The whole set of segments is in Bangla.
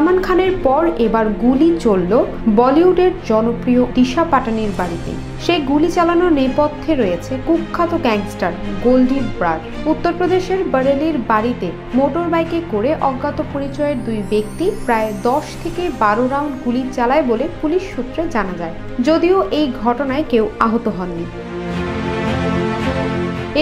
সালমান খানের পর এবার গুলি চলল বলিউডের জনপ্রিয় দিশা পাটানির বাড়িতে। সেই গুলি চালানোর নেপথ্যে রয়েছে কুখ্যাত গ্যাংস্টার গোল্ডি ব্রার। উত্তরপ্রদেশের বরেলির বাড়িতে মোটর বাইকে করে অজ্ঞাত পরিচয়ের দুই ব্যক্তি প্রায় 10 থেকে 12 রাউন্ড গুলি চালায় বলে পুলিশ সূত্রে জানা যায়, যদিও এই ঘটনায় কেউ আহত হননি।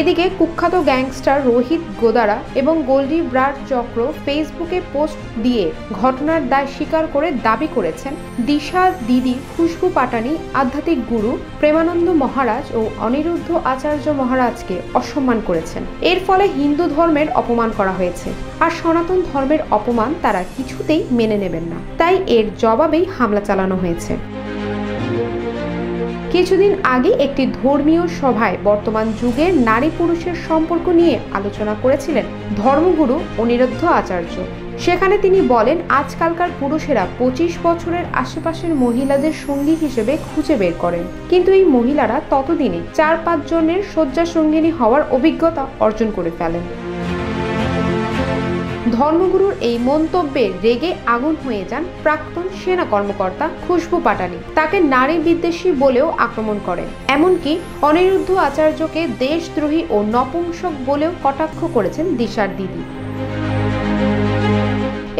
এদিকে কুখ্যাত গ্যাংস্টার রোহিত গোদারা এবং গোল্ডি ব্রার চক্র ফেসবুকে পোস্ট দিয়ে ঘটনার দায় স্বীকার করে দাবি করেছেন দিশার দিদি খুশবু পাটানি আধ্যাত্মিক গুরু প্রেমানন্দ মহারাজ ও অনিরুদ্ধ আচার্য মহারাজকে অসম্মান করেছেন। এর ফলে হিন্দু ধর্মের অপমান করা হয়েছে, আর সনাতন ধর্মের অপমান তারা কিছুতেই মেনে নেবেন না, তাই এর জবাবেই হামলা চালানো হয়েছে। কিছুদিন আগে একটি ধর্মীয় সভায় বর্তমান যুগের নারী পুরুষের সম্পর্ক নিয়ে আলোচনা করেছিলেন ধর্মগুরু অনিরুদ্ধ আচার্য। সেখানে তিনি বলেন, আজকালকার পুরুষেরা 25 বছরের আশেপাশের মহিলাদের সঙ্গী হিসেবে খুঁজে বের করেন, কিন্তু এই মহিলারা ততদিনে 4-5 জনের শয্যা সঙ্গিনী হওয়ার অভিজ্ঞতা অর্জন করে ফেলেন। ধর্মগুরুর এই মন্তব্যে রেগে আগুন হয়ে যান প্রাক্তন সেনা কর্মকর্তা খুশবু পাটানি। তাকে নারী বিদ্বেষী বলেও আক্রমণ করেন, এমনকি অনিরুদ্ধ আচার্যকে দেশদ্রোহী ও নপুংসক বলেও কটাক্ষ করেছেন দিশার দিদি।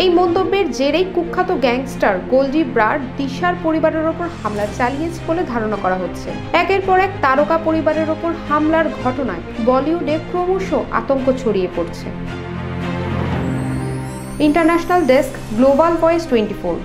এই মন্তব্যের জেরেই কুখ্যাত গ্যাংস্টার গোল্ডি ব্রার দিশার পরিবারের ওপর হামলা চালিয়েছে বলে ধারণা করা হচ্ছে। একের পর এক তারকা পরিবারের ওপর হামলার ঘটনায় বলিউডে ক্রমশ আতঙ্ক ছড়িয়ে পড়ছে। International desk, global voice 24।